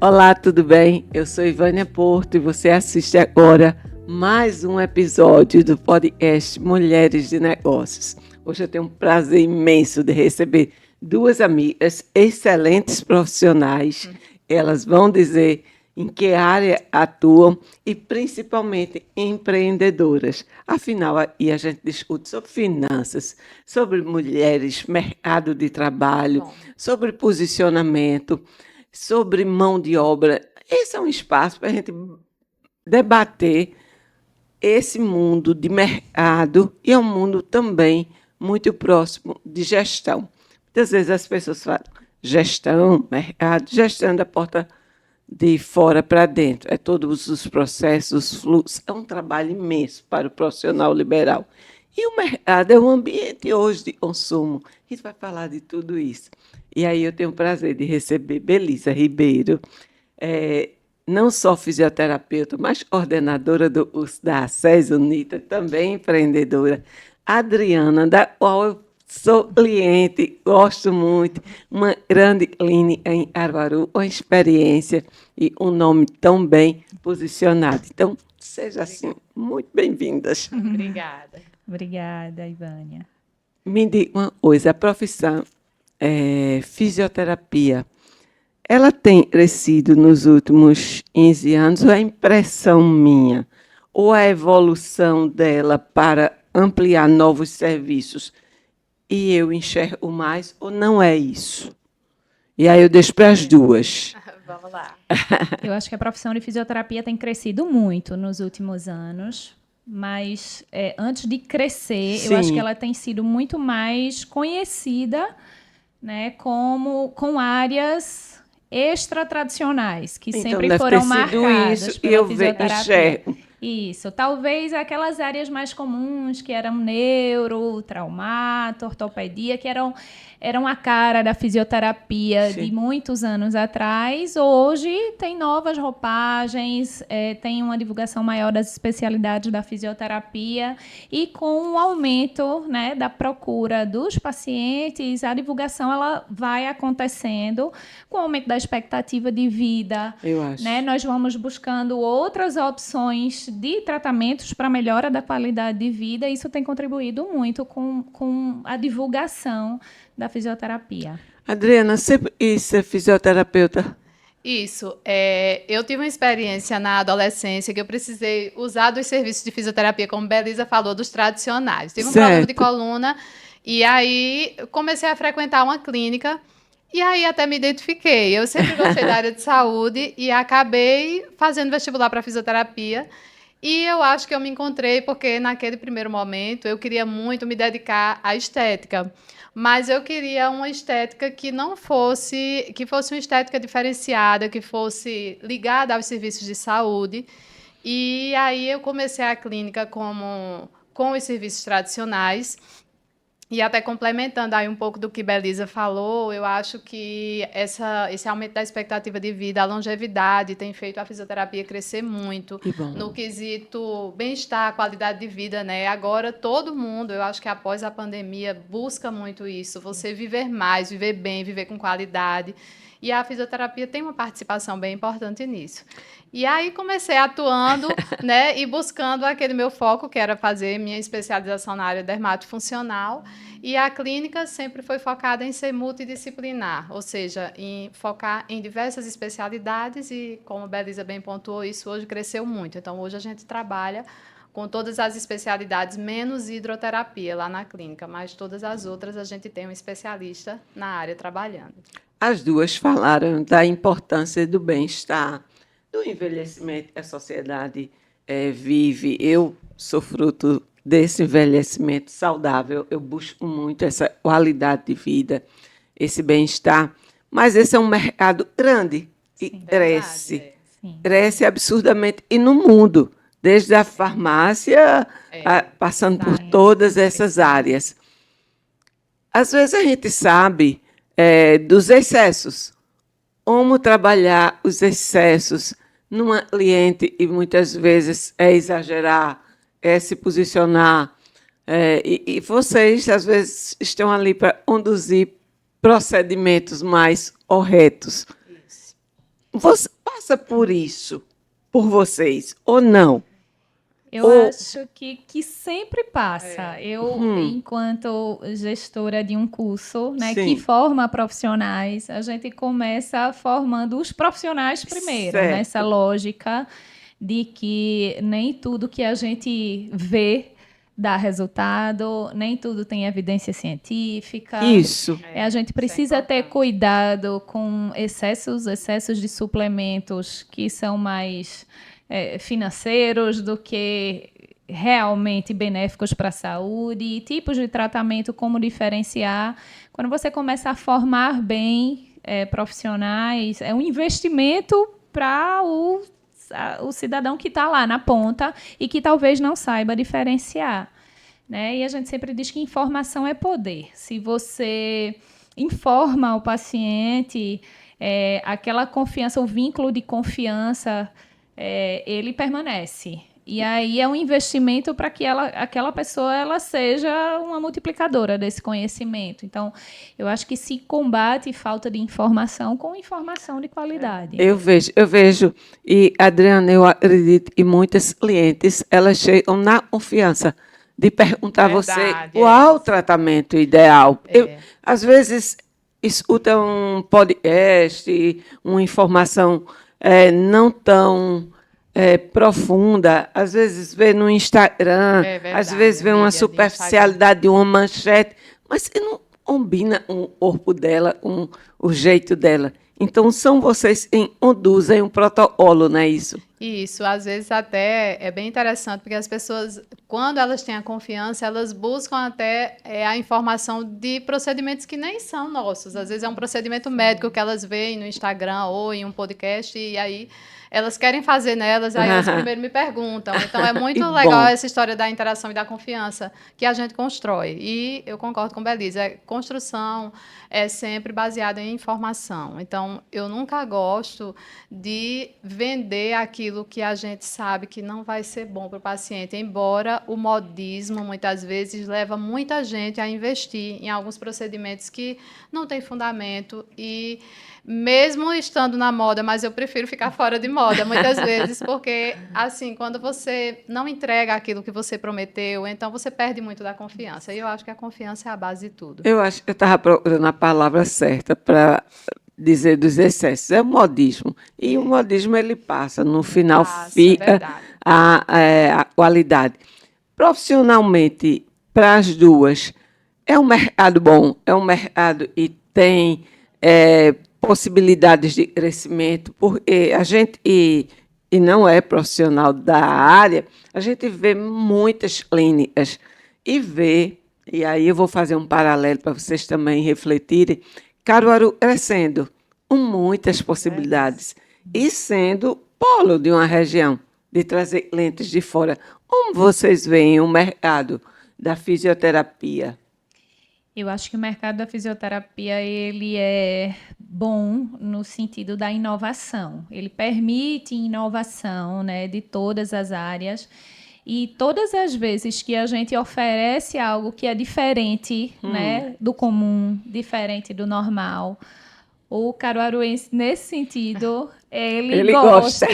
Olá, tudo bem? Eu sou Ivânia Porto e você assiste agora mais um episódio do podcast Mulheres de Negócios. Hoje eu tenho um prazer imenso de receber duas amigas excelentes profissionais. Elas vão dizer em que área atuam e principalmente empreendedoras. Afinal, aí a gente discute sobre finanças, sobre mulheres, mercado de trabalho, sobre posicionamento, sobre mão de obra. Esse é um espaço para a gente debater esse mundo de mercado e é um mundo também muito próximo de gestão. Muitas vezes as pessoas falam gestão, mercado, gestão da porta de fora para dentro. É todos os processos, os fluxos. É um trabalho imenso para o profissional liberal. E o mercado é um ambiente hoje de consumo. A gente vai falar de tudo isso. E aí eu tenho o prazer de receber Belisa Ribeiro, não só fisioterapeuta, mas coordenadora do curso da SES Unita, também empreendedora. Adriana, da qual eu sou cliente, gosto muito, uma grande clínica em Caruaru, uma experiência e um nome tão bem posicionado. Então, seja assim, muito bem-vindas. Obrigada. Obrigada, Ivânia. Me diga uma coisa, a profissão fisioterapia, ela tem crescido nos últimos 15 anos, ou é impressão minha? Ou a evolução dela para ampliar novos serviços? E eu enxergo mais, ou não é isso? E aí eu deixo para as duas. Vamos lá. Eu acho que a profissão de fisioterapia tem crescido muito nos últimos anos, mas antes de crescer, Sim. eu acho que ela tem sido muito mais conhecida, né, com áreas extra-tradicionais, que Então, sempre deve foram ter sido marcadas isso, e pela eu fisioterapia. enxergo. Isso, talvez aquelas áreas mais comuns, que eram neuro, traumato, ortopedia, que eram a cara da fisioterapia de muitos anos atrás. Hoje tem novas roupagens, tem uma divulgação maior das especialidades da fisioterapia e com o aumento, né, da procura dos pacientes, a divulgação ela vai acontecendo com o aumento da expectativa de vida. Eu acho. Né? Nós vamos buscando outras opções de tratamentos para melhora da qualidade de vida e isso tem contribuído muito com a divulgação da fisioterapia. Adriana, você é fisioterapeuta? Isso. Eu tive uma experiência na adolescência que eu precisei usar dos serviços de fisioterapia, como Belisa falou, dos tradicionais. Tive um problema de coluna e aí comecei a frequentar uma clínica e aí até me identifiquei. Eu sempre gostei da área de saúde e acabei fazendo vestibular para fisioterapia. E eu acho que eu me encontrei porque naquele primeiro momento eu queria muito me dedicar à estética. Mas eu queria uma estética que fosse uma estética diferenciada, que fosse ligada aos serviços de saúde. E aí eu comecei a clínica com os serviços tradicionais. E até complementando aí um pouco do que Belisa falou, eu acho que esse aumento da expectativa de vida, a longevidade, tem feito a fisioterapia crescer muito no quesito bem-estar, qualidade de vida, né? Agora, todo mundo, eu acho que após a pandemia, busca muito isso, você viver mais, viver bem, viver com qualidade. E a fisioterapia tem uma participação bem importante nisso. E aí comecei atuando, né, e buscando aquele meu foco, que era fazer minha especialização na área dermatofuncional. E a clínica sempre foi focada em ser multidisciplinar, ou seja, em focar em diversas especialidades e, como a Belisa bem pontuou, isso hoje cresceu muito. Então, hoje a gente trabalha com todas as especialidades, menos hidroterapia lá na clínica, mas todas as outras a gente tem um especialista na área trabalhando. As duas falaram da importância do bem-estar, do envelhecimento que a sociedade vive. Eu sou fruto desse envelhecimento saudável. Eu busco muito essa qualidade de vida, esse bem-estar. Mas esse é um mercado grande e cresce. Cresce absurdamente. E no mundo, desde a farmácia, passando por todas essas áreas. Às vezes a gente sabe dos excessos. Como trabalhar os excessos numa cliente e muitas vezes é exagerar, é se posicionar. E vocês, às vezes, estão ali para conduzir procedimentos mais corretos. Isso. Você passa por isso, por vocês, ou não? Eu Ou- acho que sempre passa. Eu, Hum, enquanto gestora de um curso, né, que sim, forma profissionais, a gente começa formando os profissionais primeiro, nessa certo. lógica de que nem tudo que a gente vê dá resultado, nem tudo tem evidência científica. Isso. A gente precisa ter cuidado com excessos de suplementos que são mais financeiros do que realmente benéficos para a saúde, tipos de tratamento, como diferenciar. Quando você começa a formar bem profissionais, é um investimento para o cidadão que está lá na ponta e que talvez não saiba diferenciar. Né? E a gente sempre diz que informação é poder. Se você informa o paciente, aquela confiança, o vínculo de confiança, ele permanece. E aí é um investimento para que aquela pessoa ela seja uma multiplicadora desse conhecimento. Então, eu acho que se combate falta de informação com informação de qualidade. Eu vejo, e Adriana, eu acredito, e muitas clientes, elas chegam na confiança de perguntar a você Verdade, qual o tratamento ideal. Às vezes, escutam um podcast, uma informação não tão profunda, às vezes vê no Instagram, É verdade, às vezes vê uma mídia de superficialidade de uma manchete, mas que não combina com o corpo dela, com o jeito dela. Então, são vocês que conduzem um protocolo, não é isso? Isso, às vezes até é bem interessante, porque as pessoas, quando elas têm a confiança, elas buscam até a informação de procedimentos que nem são nossos. Às vezes é um procedimento médico que elas veem no Instagram ou em um podcast, e aí elas querem fazer nelas, aí elas primeiro me perguntam. Então é muito Que legal bom. essa história da interação e da confiança que a gente constrói. E eu concordo com Belisa, construção é sempre baseada em informação. Então, eu nunca gosto de vender aquilo que a gente sabe que não vai ser bom para o paciente, embora o modismo, muitas vezes, leva muita gente a investir em alguns procedimentos que não têm fundamento e, mesmo estando na moda, mas eu prefiro ficar fora de moda, muitas vezes, porque, assim, quando você não entrega aquilo que você prometeu, então você perde muito da confiança. E eu acho que a confiança é a base de tudo. Eu acho que eu estava procurando a palavra certa para dizer dos excessos. É o modismo. E o modismo ele passa, no final Passa, fica verdade. a qualidade. Profissionalmente, para as duas, é um mercado bom, é um mercado e tem possibilidades de crescimento, porque a gente, e não é profissional da área, a gente vê muitas clínicas e vê, e aí eu vou fazer um paralelo para vocês também refletirem, Caruaru crescendo, com muitas possibilidades, e sendo polo de uma região, de trazer clientes de fora. Como vocês veem o mercado da fisioterapia? Eu acho que o mercado da fisioterapia ele é bom no sentido da inovação. Ele permite inovação, né, de todas as áreas. E todas as vezes que a gente oferece algo que é diferente, né, do comum, diferente do normal, o caruaruense, nesse sentido, Ele gosta.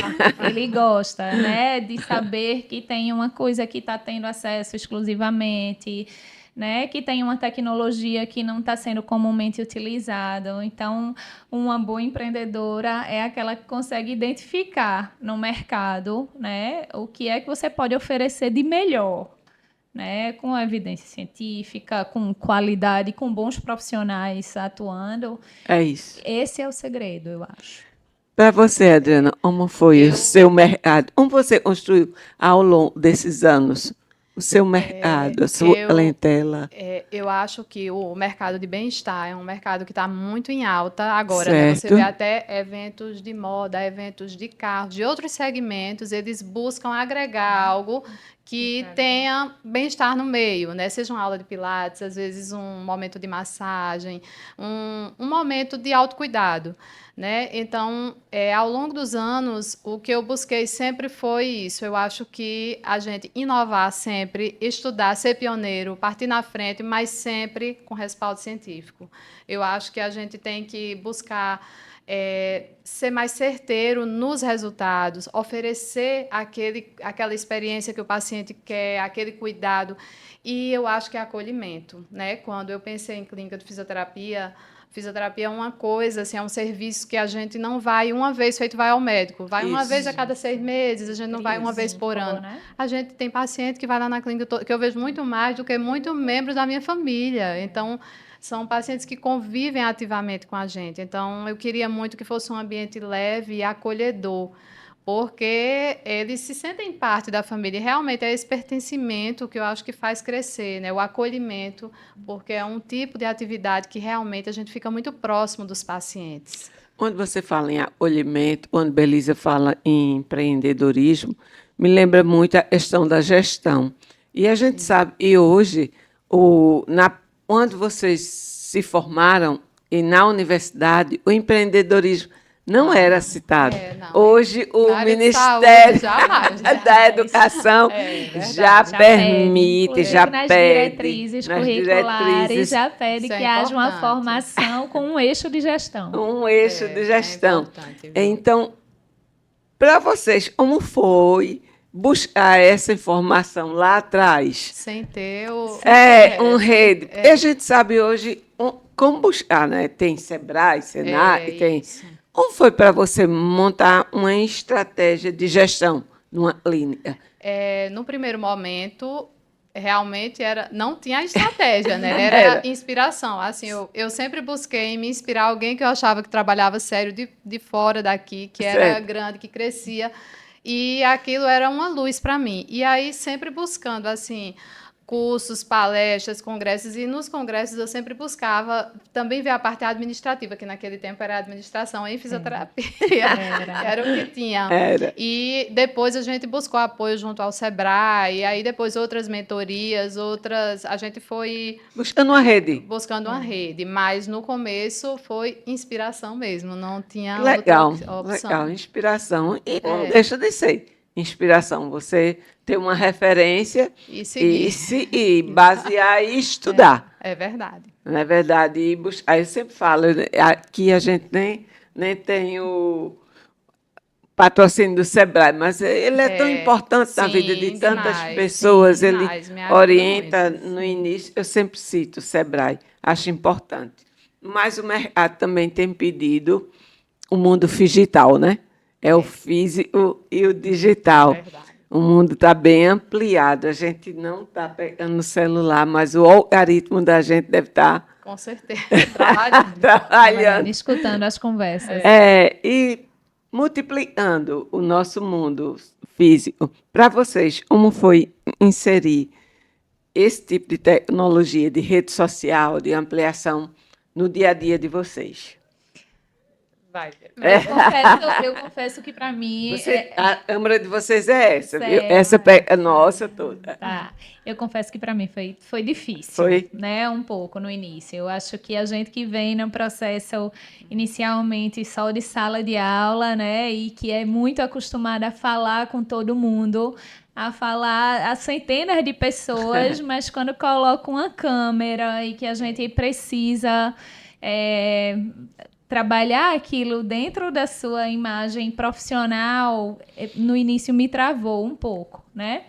ele gosta, né, de saber que tem uma coisa que está tendo acesso exclusivamente, né, que tem uma tecnologia que não está sendo comumente utilizada. Então, uma boa empreendedora é aquela que consegue identificar no mercado, né, o que é que você pode oferecer de melhor, né, com evidência científica, com qualidade, com bons profissionais atuando. É isso. Esse é o segredo, eu acho. Para você, Adriana, como foi o seu mercado? Como você construiu ao longo desses anos o seu mercado, a sua clientela? Eu acho que o mercado de bem-estar é um mercado que está muito em alta agora, né? Você Certo. vê até eventos de moda, eventos de carros, de outros segmentos, eles buscam agregar algo que tenha bem-estar no meio, né? Seja uma aula de pilates, às vezes um momento de massagem, um momento de autocuidado, né? Então, ao longo dos anos, o que eu busquei sempre foi isso. Eu acho que a gente inovar sempre, estudar, ser pioneiro, partir na frente, mas sempre com respaldo científico. Eu acho que a gente tem que buscar ser mais certeiro nos resultados, oferecer aquela experiência que o paciente quer, aquele cuidado. E eu acho que é acolhimento, né? Quando eu pensei em clínica de fisioterapia é uma coisa, assim, é um serviço que a gente não vai uma vez feito vai ao médico. Vai uma vez a cada 6 meses, a gente não vai uma vez por ano. Né? A gente tem paciente que vai lá na clínica, que eu vejo muito mais do que muitos membros da minha família. Então, são pacientes que convivem ativamente com a gente. Então, eu queria muito que fosse um ambiente leve e acolhedor, porque eles se sentem parte da família. E realmente é esse pertencimento que eu acho que faz crescer, né? O acolhimento, porque é um tipo de atividade que realmente a gente fica muito próximo dos pacientes. Quando você fala em acolhimento, quando Belisa fala em empreendedorismo, me lembra muito a questão da gestão. E a gente sabe, e hoje, quando vocês se formaram e na universidade, o empreendedorismo não era citado. Não. Hoje, o Ministério da Educação já permite, já nas pede. Diretrizes curriculares, já pede que haja uma formação com um eixo de gestão. Um eixo de gestão. Então, para vocês, como foi buscar essa informação lá atrás? Sem ter um rede. Porque a gente sabe hoje como buscar, né? Tem Sebrae, Senac, tem... Isso. Como foi para você montar uma estratégia de gestão numa clínica? No primeiro momento, realmente não tinha estratégia, né? Era inspiração. Assim, eu sempre busquei me inspirar alguém que eu achava que trabalhava sério de fora daqui, que era grande, que crescia, e aquilo era uma luz para mim. E aí, sempre buscando, assim, cursos, palestras, congressos, e nos congressos eu sempre buscava também ver a parte administrativa, que naquele tempo era administração em fisioterapia, era o que tinha. E depois a gente buscou apoio junto ao Sebrae, e aí depois outras mentorias, a gente foi... Buscando uma rede. Buscando uma rede, mas no começo foi inspiração mesmo, não tinha outra opção. Legal, inspiração, e não deixa de ser inspiração, você ter uma referência e basear e estudar. É verdade. Não é verdade? E buscar, eu sempre falo, aqui a gente nem tem o patrocínio do Sebrae, mas ele é tão importante na vida de tantas pessoas, ele orienta no início, eu sempre cito o Sebrae, acho importante. Mas o mercado também tem pedido o mundo digital, né? É o físico e o digital. Verdade. O mundo está bem ampliado. A gente não está pegando no celular, mas o algoritmo da gente deve estar... Com certeza. Trabalhando. Escutando as conversas. E multiplicando o nosso mundo físico. Para vocês, como foi inserir esse tipo de tecnologia, de rede social, de ampliação, no dia a dia de vocês? Vai. Eu confesso que para mim... A câmera de vocês é essa, viu? Essa é nossa toda. Tá. Eu confesso que para mim foi difícil. Foi? Né? Um pouco no início. Eu acho que a gente que vem no processo inicialmente só de sala de aula, né? E que é muito acostumada a falar com todo mundo, a falar a centenas de pessoas, mas quando coloca uma câmera e que a gente precisa... trabalhar aquilo dentro da sua imagem profissional, no início me travou um pouco, né?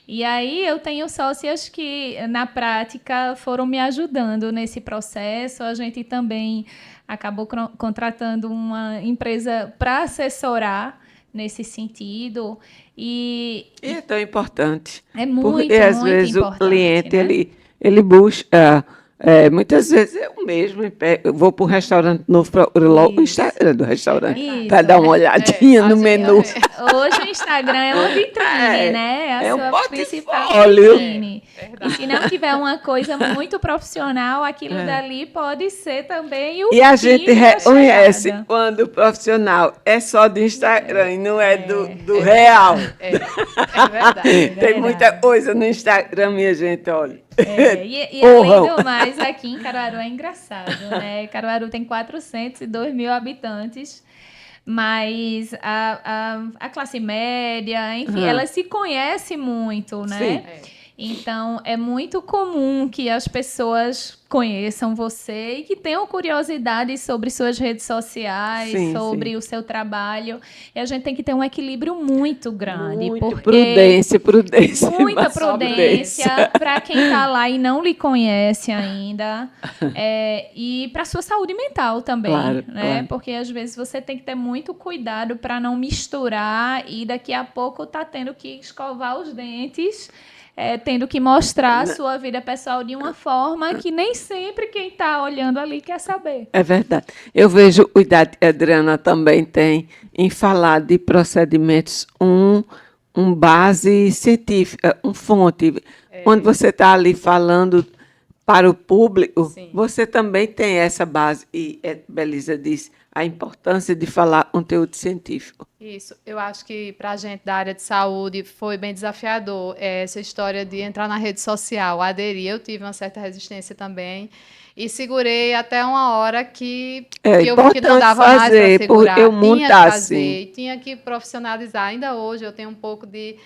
E aí eu tenho sócias que, na prática, foram me ajudando nesse processo. A gente também acabou contratando uma empresa para assessorar nesse sentido. E é tão importante. É muito, porque, às vezes, importante, o cliente, né? ele busca... muitas vezes eu mesmo eu vou para um restaurante novo, procuro logo o Instagram do restaurante para dar uma olhadinha no menu. Hoje o Instagram é uma vitrine, né? É a sua principal vitrine. E se não tiver uma coisa muito profissional, aquilo dali pode ser também o E a gente reconhece quando o profissional é só do Instagram e não é do real. É verdade. Tem muita coisa no Instagram, minha gente, olha. E além do mais, aqui em Caruaru é engraçado, né? Caruaru tem 402 mil habitantes, mas a classe média, enfim, ela se conhece muito, né? Sim. Então, é muito comum que as pessoas conheçam você e que tenham curiosidade sobre suas redes sociais, Sim, sobre sim. o seu trabalho. E a gente tem que ter um equilíbrio muito grande, Muito porque prudência, muita mais prudência. prudência para quem está lá e não lhe conhece ainda, e para sua saúde mental também, Claro, né? claro. Porque às vezes você tem que ter muito cuidado para não misturar e daqui a pouco tá tendo que escovar os dentes, tendo que mostrar a sua vida pessoal de uma forma que nem sempre quem está olhando ali quer saber. É verdade. Eu vejo o Idade Adriana também tem em falar de procedimentos um base científica, um fonte. Quando você está ali falando para o público, Sim. você também tem essa base. E Belisa diz a importância de falar conteúdo científico. Isso, eu acho que para a gente da área de saúde foi bem desafiador essa história de entrar na rede social, aderir. Eu tive uma certa resistência também e segurei até uma hora que eu vi que não importante dava mais para fazer, porque o segurar. mundo Tinha tá que fazer, assim. e tinha que profissionalizar. Ainda hoje eu tenho um pouco de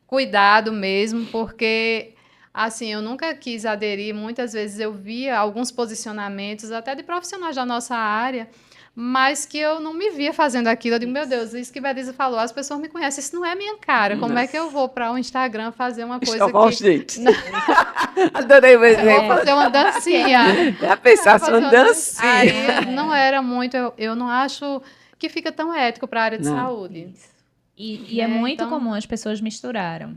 cuidado mesmo, porque assim, eu nunca quis aderir. Muitas vezes eu via alguns posicionamentos, até de profissionais da nossa área, mas que eu não me via fazendo aquilo. Eu digo, meu Deus, isso que Belisa falou, as pessoas me conhecem, isso não é minha cara. Como é que eu vou para o Instagram fazer uma coisa Escovar os que... dentes. Adorei o Eu vou exemplo. fazer uma dancinha. Já pensasse Fazer uma dancinha. dancinha. Aí não era muito, eu não acho que fica tão ético para a área de Não. saúde. E é Né, muito então- comum as pessoas misturarem,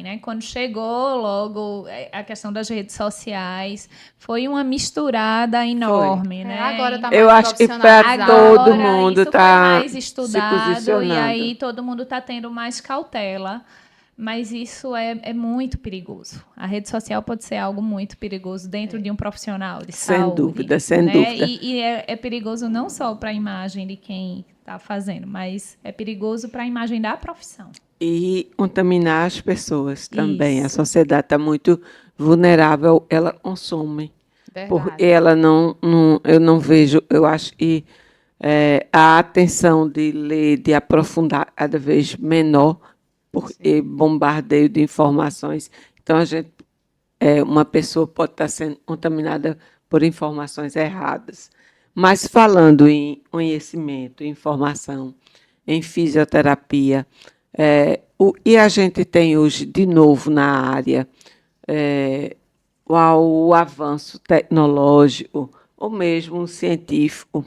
né? Quando chegou logo a questão das redes sociais, foi uma misturada enorme, né? Agora tá Eu mais acho que profissionalizado. para todo Agora mundo isso foi tá mais se estudado e posicionando. aí todo mundo está tendo mais cautela. Mas isso é muito perigoso. A rede social pode ser algo muito perigoso dentro de um profissional de Sem saúde. dúvida, sem né? dúvida. E é perigoso não só para a imagem de quem está fazendo, mas é perigoso para a imagem da profissão. E contaminar as pessoas também. A Isso. sociedade está muito vulnerável, ela consome. Porque Verdade. ela eu não vejo, eu acho que a atenção de ler, de aprofundar cada vez menor, porque bombardeio de informações. Então, uma pessoa pode estar sendo contaminada por informações erradas. Mas falando em conhecimento, em informação, em fisioterapia, e a gente tem hoje, de novo, na área, o avanço tecnológico, ou mesmo científico,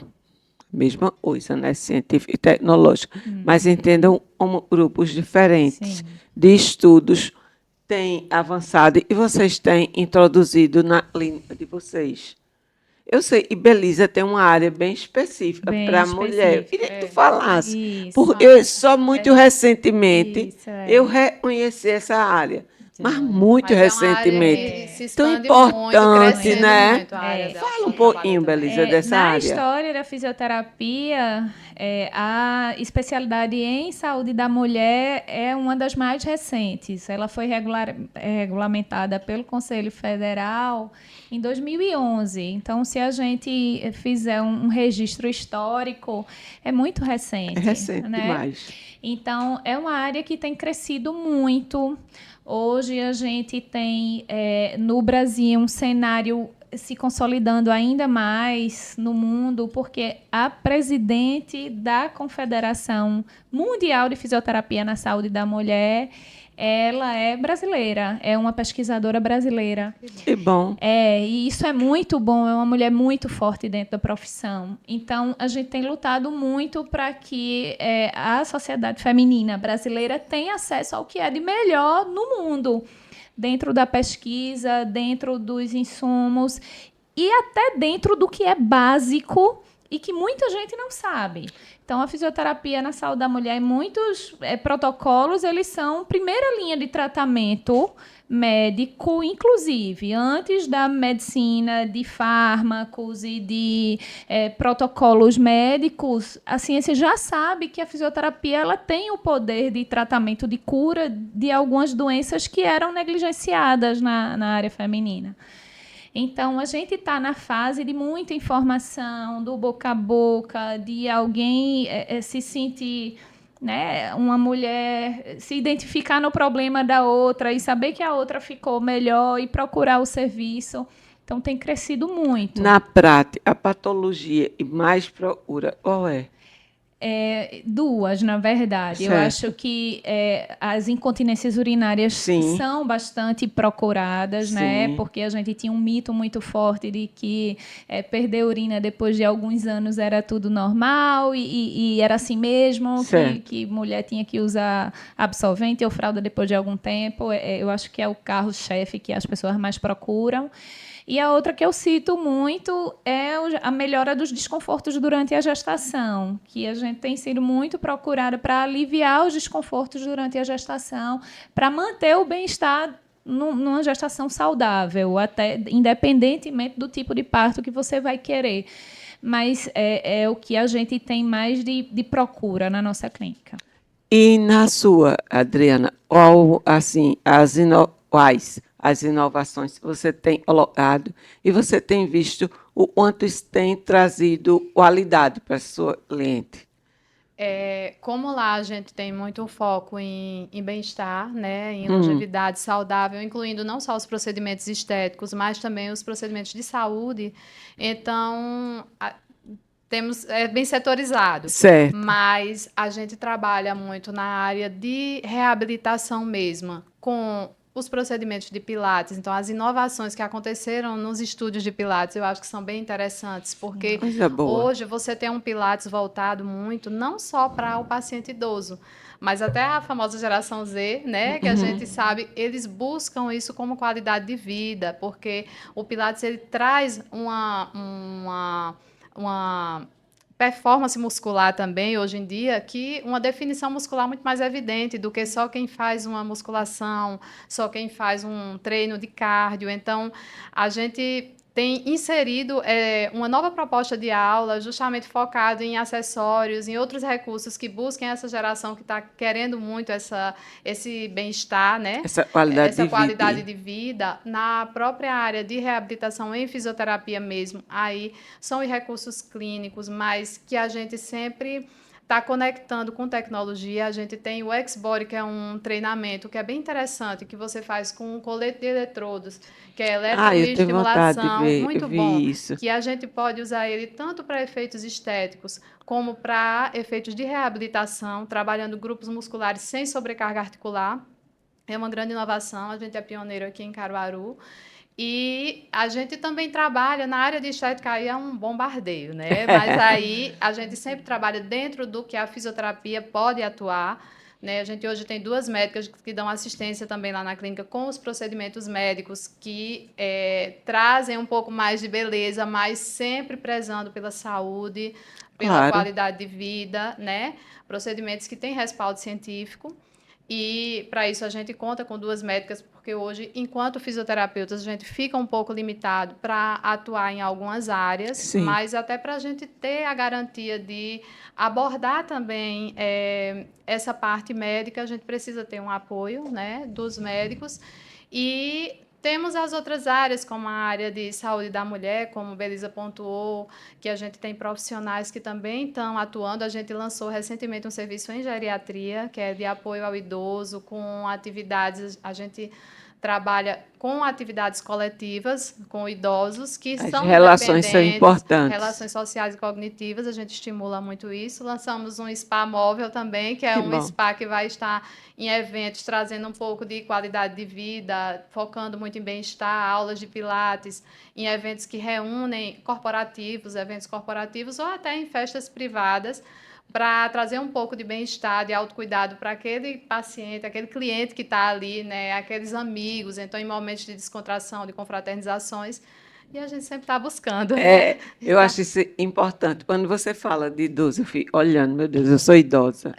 mesma coisa, né? Científico e tecnológico, mas entendam como grupos diferentes Sim. de estudos têm avançado e vocês têm introduzido na clínica de vocês. Eu sei, e Belisa tem uma área bem específica Bem para a mulher. Eu específica. queria que tu falasse, Isso. porque eu só muito recentemente Isso, é. eu reconheci essa área, mas muito Mas é uma área recentemente. que se Tão expande muito, importante, crescendo né? muito a área da- Fala um do pouquinho, trabalho também. Belisa, dessa Na área. história da fisioterapia, a especialidade em saúde da mulher é uma das mais recentes. Ela foi regulamentada pelo Conselho Federal em 2011. Então, se a gente fizer um registro histórico, é muito recente. É recente né? demais. Então, é uma área que tem crescido muito. Hoje a gente tem no Brasil um cenário se consolidando ainda mais no mundo, porque a presidente da Confederação Mundial de Fisioterapia na Saúde da Mulher, ela é brasileira, é uma pesquisadora brasileira. Que bom. E isso é muito bom, é uma mulher muito forte dentro da profissão. Então, a gente tem lutado muito para que a sociedade feminina brasileira tenha acesso ao que é de melhor no mundo, dentro da pesquisa, dentro dos insumos e até dentro do que é básico e que muita gente não sabe. Então, a fisioterapia na saúde da mulher, muitos protocolos, eles são primeira linha de tratamento médico, inclusive, antes da medicina, de fármacos e de protocolos médicos, a ciência já sabe que a fisioterapia ela tem o poder de tratamento, de cura de algumas doenças que eram negligenciadas na área feminina. Então, a gente está na fase de muita informação, do boca a boca, de alguém se sentir né? Uma mulher se identificar no problema da outra e saber que a outra ficou melhor e procurar o serviço. Então, tem crescido muito. Na prática, a patologia e mais procura, qual é? Duas, na verdade. Certo. Eu acho que as incontinências urinárias Sim. são bastante procuradas, né? Sim. Porque a gente tinha um mito muito forte de que perder urina depois de alguns anos era tudo normal e era assim mesmo, que mulher tinha que usar absorvente ou fralda depois de algum tempo. Eu acho que é o carro-chefe que as pessoas mais procuram. E a outra que eu cito muito é a melhora dos desconfortos durante a gestação, que a gente tem sido muito procurada para aliviar os desconfortos durante a gestação, para manter o bem-estar numa gestação saudável, até independentemente do tipo de parto que você vai querer. Mas é o que a gente tem mais de procura na nossa clínica. E na sua, Adriana, quais as inovações que você tem colocado e você tem visto o quanto isso tem trazido qualidade para a sua cliente? Como lá a gente tem muito foco em bem-estar, né, em longevidade saudável, incluindo não só os procedimentos estéticos, mas também os procedimentos de saúde, então é bem setorizado. Certo. Mas a gente trabalha muito na área de reabilitação mesmo, com os procedimentos de Pilates. Então, as inovações que aconteceram nos estúdios de Pilates, eu acho que são bem interessantes, porque hoje você tem um Pilates voltado muito, não só para o paciente idoso, mas até a famosa geração Z, né, que a gente sabe, eles buscam isso como qualidade de vida, porque o Pilates ele traz uma performance muscular também, hoje em dia, que uma definição muscular muito mais evidente do que só quem faz uma musculação, só quem faz um treino de cardio. Então, a gente tem inserido uma nova proposta de aula justamente focado em acessórios, em outros recursos que busquem essa geração que está querendo muito esse bem-estar, né? Essa qualidade de vida na própria área de reabilitação em fisioterapia mesmo. Aí são os recursos clínicos, mas que a gente sempre está conectando com tecnologia. A gente tem o X-Body, que é um treinamento que é bem interessante, que você faz com um colete de eletrodos, que é eletroestimulação, muito bom, que a gente pode usar ele tanto para efeitos estéticos como para efeitos de reabilitação, trabalhando grupos musculares sem sobrecarga articular. É uma grande inovação, a gente é pioneiro aqui em Caruaru. E a gente também trabalha na área de estética, aí é um bombardeio, né? Mas aí a gente sempre trabalha dentro do que a fisioterapia pode atuar, né? A gente hoje tem 2 médicas que dão assistência também lá na clínica com os procedimentos médicos que trazem um pouco mais de beleza, mas sempre prezando pela saúde, pela qualidade de vida, né? Procedimentos que têm respaldo científico. E, para isso, a gente conta com 2 médicas, porque hoje, enquanto fisioterapeutas, a gente fica um pouco limitado para atuar em algumas áreas, mas até para a gente ter a garantia de abordar também essa parte médica, a gente precisa ter um apoio, né, dos médicos. E temos as outras áreas, como a área de saúde da mulher, como Belisa pontuou, que a gente tem profissionais que também estão atuando. A gente lançou recentemente um serviço em geriatria, que é de apoio ao idoso, com atividades, a gente trabalha com atividades coletivas, com idosos que são relações são importantes. Relações sociais e cognitivas, a gente estimula muito isso. Lançamos um spa móvel também, que é um spa que vai estar em eventos, trazendo um pouco de qualidade de vida, focando muito em bem-estar, aulas de pilates, em eventos que reúnem eventos corporativos ou até em festas privadas, para trazer um pouco de bem-estar, de autocuidado para aquele paciente, aquele cliente que está ali, né, aqueles amigos, então em momentos de descontração, de confraternizações, e a gente sempre está buscando. Eu acho isso importante. Quando você fala de idoso, eu fico olhando, meu Deus, eu sou idosa.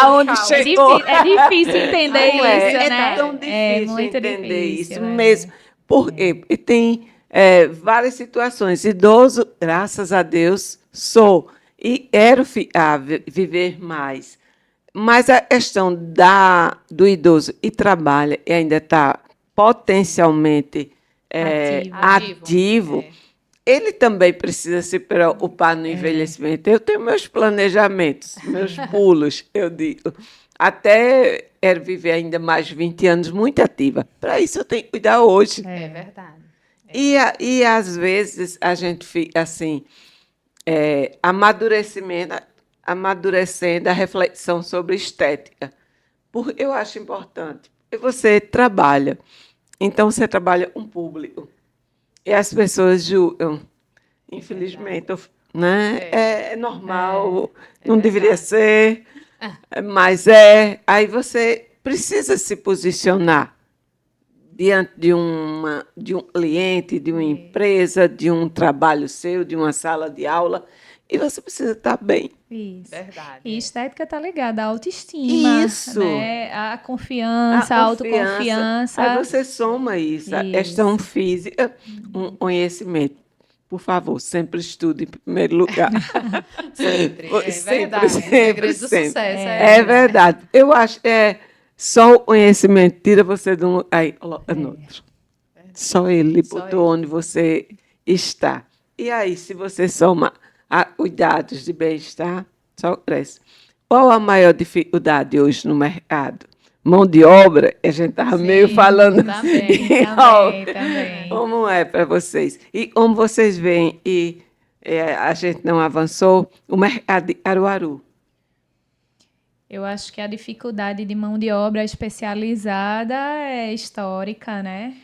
Aonde chegou? É difícil entender isso, né? É tão difícil muito entender difícil, isso mesmo. Porque tem várias situações. Idoso, graças a Deus, sou. E quero viver mais. Mas a questão do idoso e trabalha e ainda está potencialmente ativo. ele também precisa se preocupar no envelhecimento. Eu tenho meus planejamentos, meus pulos, eu digo. Até quero viver ainda mais 20 anos muito ativa. Para isso eu tenho que cuidar hoje. É verdade. E às vezes a gente fica assim, amadurecendo a reflexão sobre estética. Porque eu acho importante. E você trabalha. Então, você trabalha com público. E as pessoas julgam. Infelizmente, né? É normal, não deveria ser, mas é. Aí você precisa se posicionar diante de um cliente, de uma empresa, de um trabalho seu, de uma sala de aula, e você precisa estar bem. Isso. Verdade. E estética está ligada à autoestima, Isso. né? À confiança, à autoconfiança. Aí você soma isso, a questão física, um conhecimento. Por favor, sempre estude em primeiro lugar. Sempre. É Sempre, verdade. sempre, O segredo do sempre. sucesso. É verdade. Eu acho que só o conhecimento tira você de um lugar, aí coloca no outro. Só ele botou onde você está. E aí, se você soma a cuidados de bem-estar, só cresce. Qual a maior dificuldade hoje no mercado? Mão de obra, a gente estava meio falando Também. como é para vocês. E como vocês veem, a gente não avançou, o mercado de Caruaru. Eu acho que a dificuldade de mão de obra especializada é histórica, né?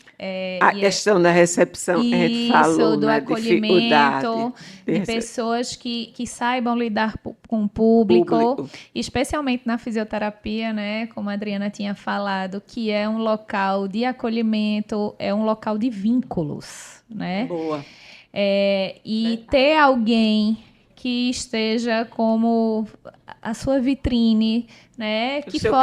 A questão da recepção, a gente falou, do né? acolhimento, de pessoas que saibam lidar com o público, especialmente na fisioterapia, né? Como a Adriana tinha falado, que é um local de acolhimento, é um local de vínculos, né? Boa. E ter alguém que esteja como a sua vitrine, né? O seu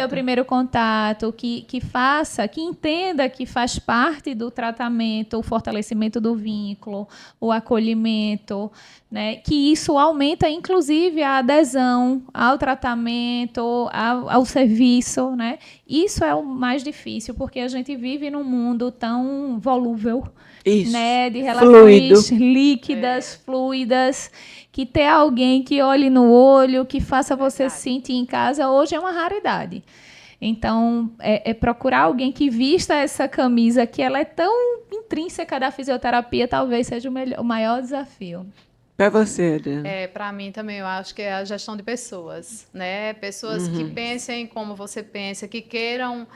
primeiro contato, que faça, que entenda que faz parte do tratamento, o fortalecimento do vínculo, o acolhimento, né? Que isso aumenta, inclusive, a adesão ao tratamento, ao serviço, né? Isso é o mais difícil, porque a gente vive num mundo tão volúvel, né, de relações líquidas, fluidas, que ter alguém que olhe no olho, que faça você se sentir em casa, hoje é uma raridade. Então, procurar alguém que vista essa camisa, que ela é tão intrínseca da fisioterapia, talvez seja o maior desafio. Para você, Adriana? Para mim também, eu acho que é a gestão de pessoas, né? Pessoas que pensem como você pensa, que queiram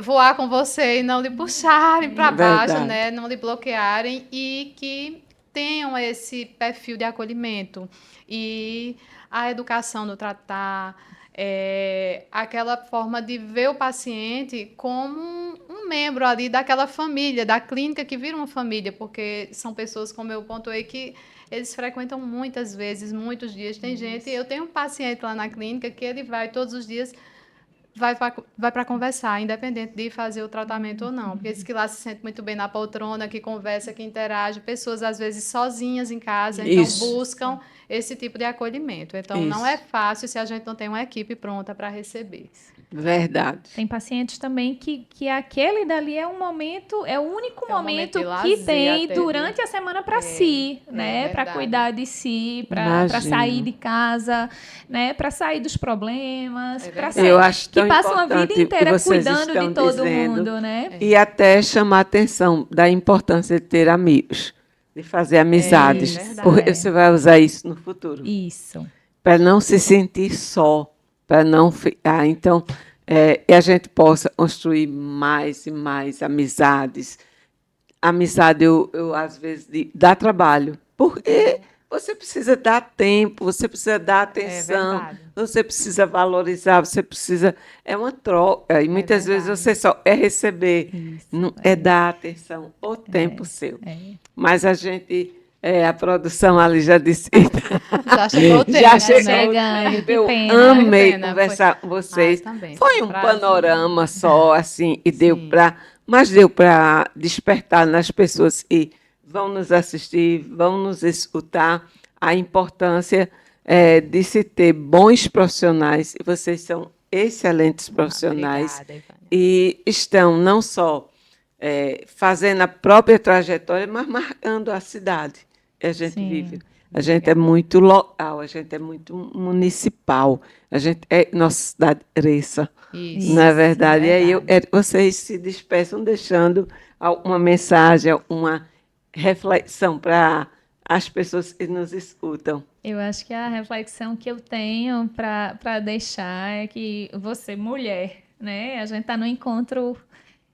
voar com você e não lhe puxarem para baixo, né? Não lhe bloquearem, e que tenham esse perfil de acolhimento. E a educação do tratar, aquela forma de ver o paciente como um membro ali daquela família, da clínica, que vira uma família, porque são pessoas, como eu pontuei, que eles frequentam muitas vezes, muitos dias. Tem gente, eu tenho um paciente lá na clínica que ele vai todos os dias, vai para conversar, independente de fazer o tratamento ou não. Porque diz que lá se sente muito bem na poltrona, que conversa, que interage. Pessoas, às vezes, sozinhas em casa, então buscam esse tipo de acolhimento. Então, não é fácil se a gente não tem uma equipe pronta para receber. Verdade. Tem pacientes também que aquele dali é um momento, é o único momento que tem durante a semana para si, né? Para cuidar de si, para sair de casa, né? Para sair dos problemas, eu acho tão que passa uma vida inteira cuidando de todo mundo, né? E até chamar a atenção da importância de ter amigos, de fazer amizades, porque você vai usar isso no futuro. Isso. Para não se sentir só, para não ficar. Então, a gente possa construir mais e mais amizades. Amizade, eu às vezes, dá trabalho, porque você precisa dar tempo, você precisa dar atenção, você precisa valorizar, você precisa. É uma troca, e muitas vezes você só é receber, não é dar atenção, o tempo seu. Mas a gente. A produção ali já disse. Já chegou o tempo. Já chegou. Eu amei conversar com vocês. Foi um panorama só, assim, e mas deu para despertar nas pessoas que vão nos assistir, vão nos escutar, a importância de se ter bons profissionais, e vocês são excelentes profissionais. Obrigada, Ivânia. E estão não só fazendo a própria trajetória, mas marcando a cidade que a gente Sim. vive. A gente é muito local, a gente é muito municipal, a gente é nossa cidade Ressa, Isso. não é verdade? E aí verdade. vocês se despeçam deixando uma mensagem, uma reflexão para as pessoas que nos escutam. Eu acho que a reflexão que eu tenho para deixar é que você, mulher, né? A gente está no encontro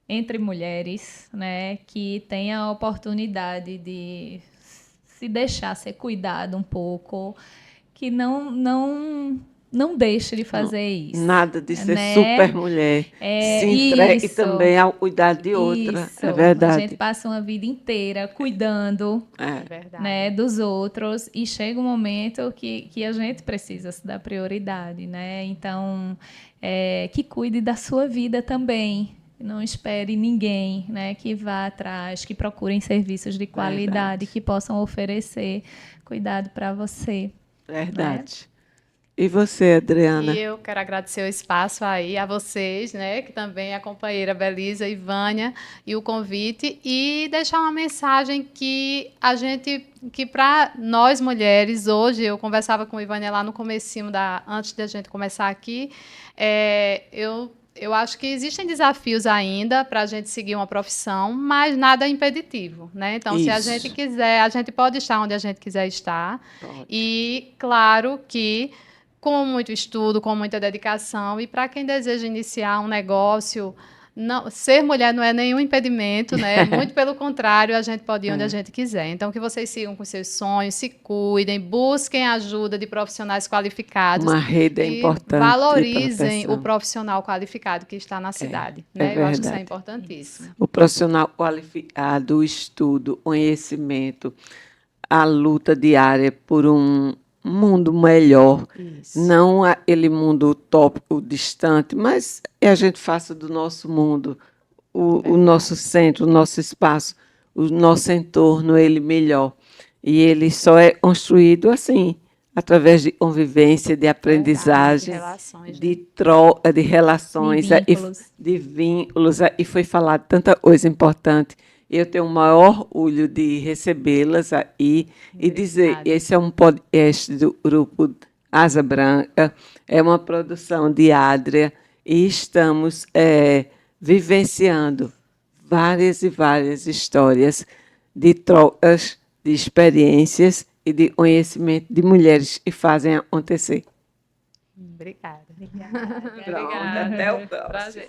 entre mulheres, né? Que tem a oportunidade de se deixar ser cuidado um pouco, que não deixe de fazer isso. Nada de ser né? super mulher. Se entregue Isso. também ao cuidado de outra. Isso. É verdade. A gente passa uma vida inteira cuidando, É verdade. né, dos outros, e chega um momento que a gente precisa se dar prioridade, né? Então, que cuide da sua vida também. Não espere ninguém, né, que vá atrás, que procurem serviços de qualidade, que possam oferecer cuidado para você. Verdade. E você, Adriana? E eu quero agradecer o espaço aí a vocês, né, que também a companheira Belisa e Vânia, e o convite, e deixar uma mensagem que para nós mulheres, hoje, eu conversava com a Ivânia lá no comecinho, antes da gente começar aqui, eu acho que existem desafios ainda para a gente seguir uma profissão, mas nada impeditivo, né? Então, se a Isso. gente quiser, a gente pode estar onde a gente quiser estar. Pode. E, claro que com muito estudo, com muita dedicação, e para quem deseja iniciar um negócio, ser mulher não é nenhum impedimento, né? Muito pelo contrário, a gente pode ir onde a gente quiser. Então, que vocês sigam com seus sonhos, se cuidem, busquem ajuda de profissionais qualificados. Uma rede é e importante. valorizem o profissional qualificado que está na cidade. Né? Eu acho que isso é importantíssimo. O profissional qualificado, o estudo, o conhecimento, a luta diária por um mundo melhor, não aquele mundo utópico, distante, mas que a gente faça do nosso mundo, o nosso centro, o nosso espaço, o nosso entorno, ele melhor. E ele só é construído assim, através de convivência, de aprendizagem, de troca, de relações, de vínculos. E foi falado tanta coisa importante. Eu tenho o maior orgulho de recebê-las aí e dizer, esse é um podcast do grupo Asa Branca, é uma produção de Adria e estamos vivenciando várias e várias histórias de trocas, de experiências e de conhecimento de mulheres que fazem acontecer. Obrigada. Obrigada. Pronto, até o próximo. Prazer.